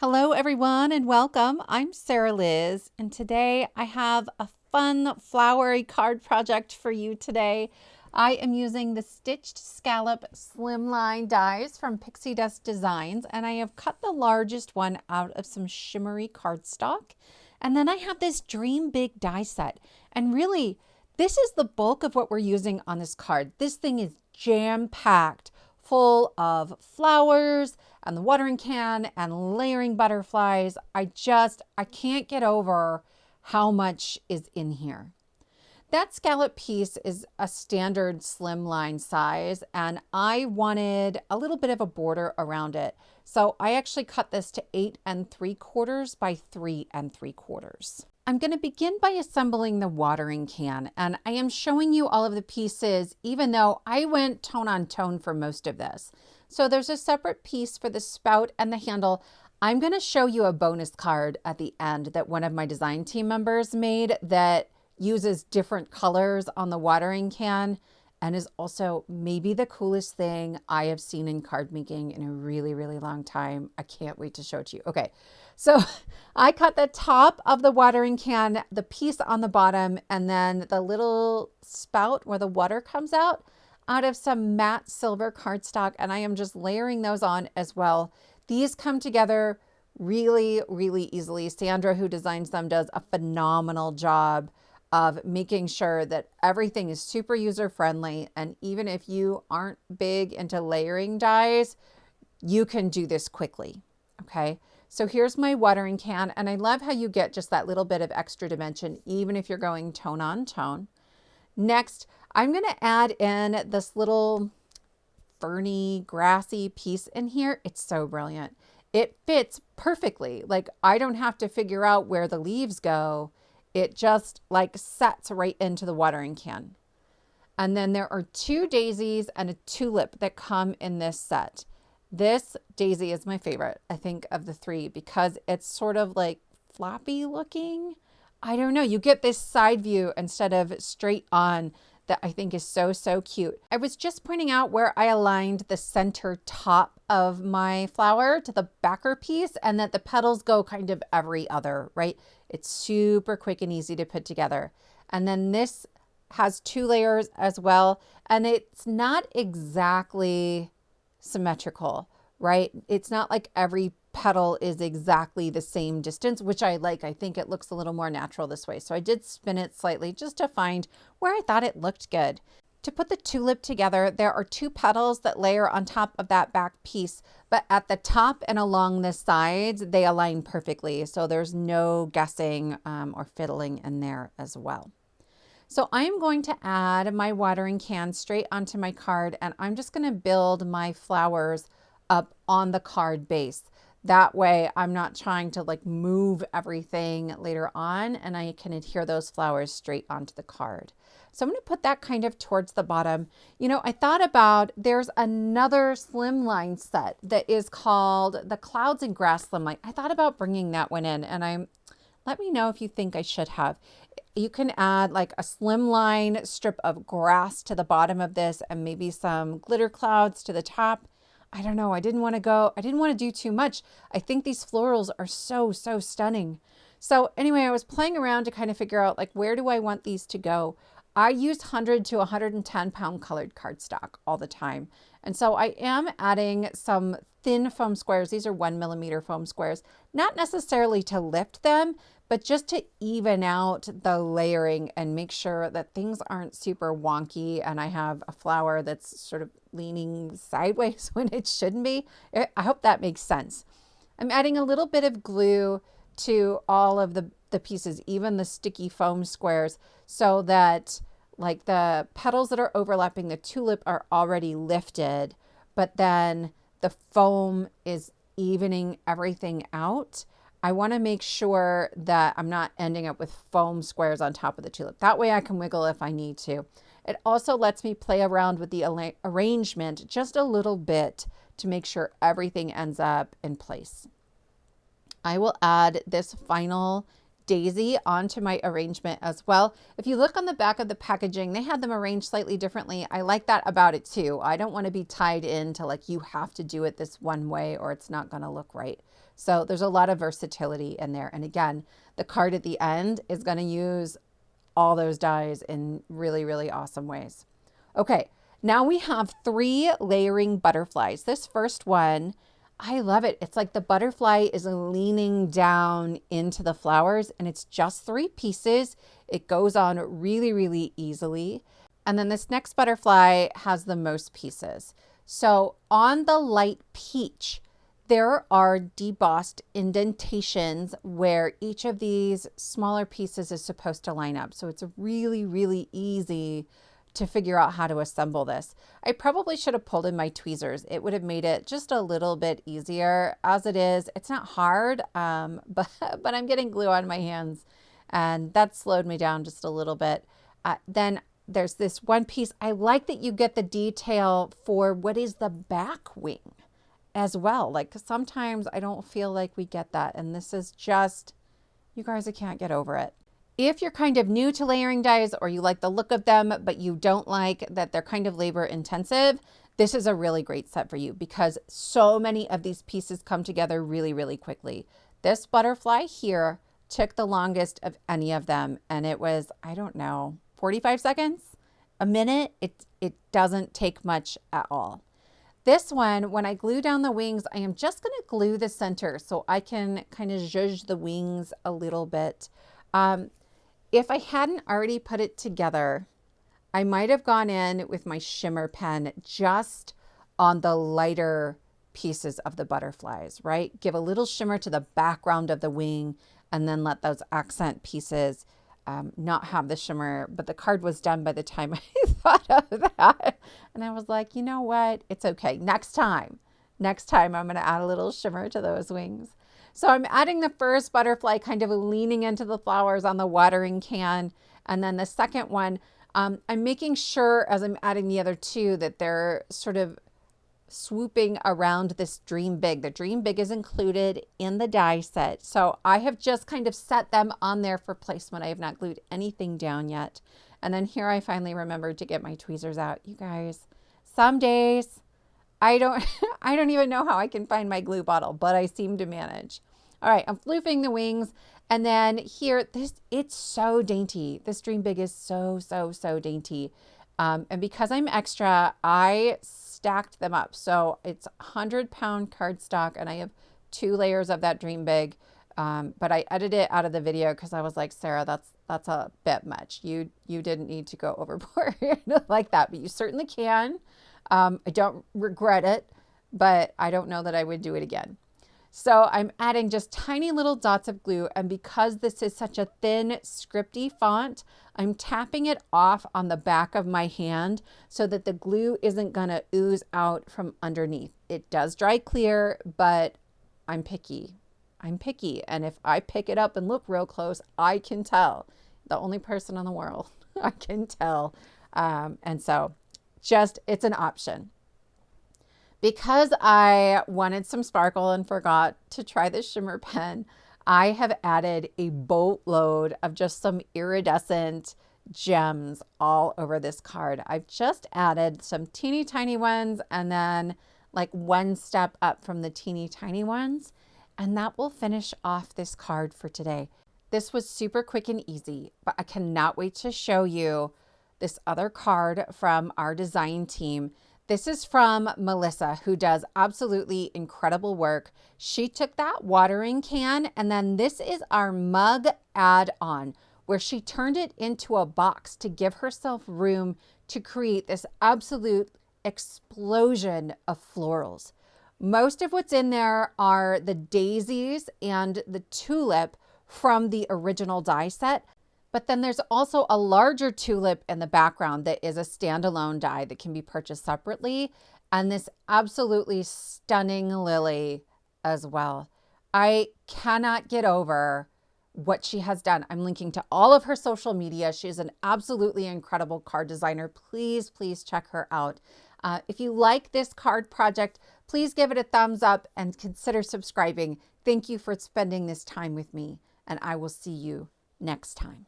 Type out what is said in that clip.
Hello everyone and welcome. I'm Sarah Liz and today I have a fun flowery card project for you today. I am using the stitched Scallop Slimline dies from Pixi Designs and I have cut the largest one out of some shimmery cardstock. And then I have this Dream Big die set, and really this is the bulk of what we're using on this card. This thing is jam-packed full of flowers and the watering can and layering butterflies. I can't get over how much is in here. That scallop piece is a standard slimline size and I wanted a little bit of a border around it. So I actually cut this to 8 3/4 by 3 3/4. I'm going to begin by assembling the watering can, and I am showing you all of the pieces even though I went tone on tone for most of this. So there's a separate piece for the spout and the handle. I'm going to show you a bonus card at the end that one of my design team members made that uses different colors on the watering can and is also maybe the coolest thing I have seen in card making in a really, really long time. I can't wait to show it to you. Okay, so I cut the top of the watering can, the piece on the bottom, and then the little spout where the water comes out of some matte silver cardstock, and I am just layering those on as well. These come together really, really easily. Sandra, who designs them, does a phenomenal job of making sure that everything is super user-friendly. And even if you aren't big into layering dies, you can do this quickly, okay? So here's my watering can, and I love how you get just that little bit of extra dimension, even if you're going tone on tone. Next, I'm gonna add in this little ferny, grassy piece in here. It's so brilliant. It fits perfectly. Like, I don't have to figure out where the leaves go. It just like sets right into the watering can. And then there are 2 daisies and a tulip that come in this set. This daisy is my favorite, I think, of the 3 because it's sort of like floppy looking. I don't know, you get this side view instead of straight on that I think is so, so cute. I was just pointing out where I aligned the center top of my flower to the backer piece and that the petals go kind of every other, right? It's super quick and easy to put together. And then this has 2 layers as well. And it's not exactly symmetrical, right? It's not like every petal is exactly the same distance, which I like. I think it looks a little more natural this way. So I did spin it slightly just to find where I thought it looked good. To put the tulip together, there are 2 petals that layer on top of that back piece, but at the top and along the sides, they align perfectly. So there's no guessing or fiddling in there as well. So I'm going to add my watering can straight onto my card, and I'm just going to build my flowers up on the card base. That way I'm not trying to like move everything later on, and I can adhere those flowers straight onto the card. So I'm going to put that kind of towards the bottom. You know, I thought about, there's another slimline set that is called the Clouds and Grass Slimline. I thought about bringing that one in, and let me know if you think I should have. You can add like a slimline strip of grass to the bottom of this and maybe some glitter clouds to the top. I don't know. I didn't want to do too much. I think these florals are so, so stunning. So anyway, I was playing around to kind of figure out like, where do I want these to go? I use 100 to 110 pound colored cardstock all the time. And so I am adding some thin foam squares. These are 1 millimeter foam squares, not necessarily to lift them, but just to even out the layering and make sure that things aren't super wonky and I have a flower that's sort of leaning sideways when it shouldn't be. I hope that makes sense. I'm adding a little bit of glue to all of the pieces, even the sticky foam squares, so that like the petals that are overlapping the tulip are already lifted, but then the foam is evening everything out. I want to make sure that I'm not ending up with foam squares on top of the tulip. That way I can wiggle if I need to. It also lets me play around with the arrangement just a little bit to make sure everything ends up in place. I will add this final daisy onto my arrangement as well. If you look on the back of the packaging, they had them arranged slightly differently. I like that about it too. I don't want to be tied into like you have to do it this one way or it's not going to look right. So there's a lot of versatility in there. And again, the card at the end is going to use all those dies in really, really awesome ways. Okay, now we have 3 layering butterflies. This first one, I love it. It's like the butterfly is leaning down into the flowers and it's just 3 pieces. It goes on really, really easily. And then this next butterfly has the most pieces. So on the light peach, there are debossed indentations where each of these smaller pieces is supposed to line up. So it's really, really easy to figure out how to assemble this. I probably should have pulled in my tweezers. It would have made it just a little bit easier. As it is, it's not hard, but I'm getting glue on my hands and that slowed me down just a little bit. Then there's this one piece. I like that you get the detail for what is the back wing as well. Like sometimes I don't feel like we get that. And this is just, you guys, I can't get over it. If you're kind of new to layering dies or you like the look of them, but you don't like that they're kind of labor intensive, this is a really great set for you because so many of these pieces come together really, really quickly. This butterfly here took the longest of any of them. And it was, I don't know, 45 seconds, a minute. It doesn't take much at all. This one, when I glue down the wings, I am just going to glue the center so I can kind of zhuzh the wings a little bit. If I hadn't already put it together, I might have gone in with my shimmer pen just on the lighter pieces of the butterflies, right? Give a little shimmer to the background of the wing and then let those accent pieces not have the shimmer. But the card was done by the time I thought of that. And I was like, you know what? It's okay. Next time I'm going to add a little shimmer to those wings. So I'm adding the first butterfly kind of leaning into the flowers on the watering can. And then the second one, I'm making sure as I'm adding the other 2 that they're sort of swooping around this Dream Big. The Dream Big is included in the die set. So I have just kind of set them on there for placement. I have not glued anything down yet. And then here I finally remembered to get my tweezers out. You guys, some days I don't even know how I can find my glue bottle, but I seem to manage. All right, I'm floofing the wings. And then here, it's so dainty. This Dream Big is so, so, so dainty. And because I'm extra, I stacked them up. So it's 100-pound cardstock and I have 2 layers of that Dream Big. But I edited it out of the video because I was like, Sarah, that's a bit much. You didn't need to go overboard like that, but you certainly can. I don't regret it, but I don't know that I would do it again. So I'm adding just tiny little dots of glue. And because this is such a thin scripty font, I'm tapping it off on the back of my hand so that the glue isn't gonna ooze out from underneath. It does dry clear, but I'm picky. And if I pick it up and look real close, I can tell. The only person in the world I can tell. And so it's an option. Because I wanted some sparkle and forgot to try the shimmer pen, I have added a boatload of just some iridescent gems all over this card. I've just added some teeny tiny ones and then like 1 step up from the teeny tiny ones. And that will finish off this card for today. This was super quick and easy, but I cannot wait to show you this other card from our design team. This is from Melissa, who does absolutely incredible work. She took that watering can, and then this is our mug add-on, where she turned it into a box to give herself room to create this absolute explosion of florals. Most of what's in there are the daisies and the tulip from the original die set. But then there's also a larger tulip in the background that is a standalone die that can be purchased separately. And this absolutely stunning lily as well. I cannot get over what she has done. I'm linking to all of her social media. She's an absolutely incredible card designer. Please, please check her out. If you like this card project, please give it a thumbs up and consider subscribing. Thank you for spending this time with me. and I will see you next time.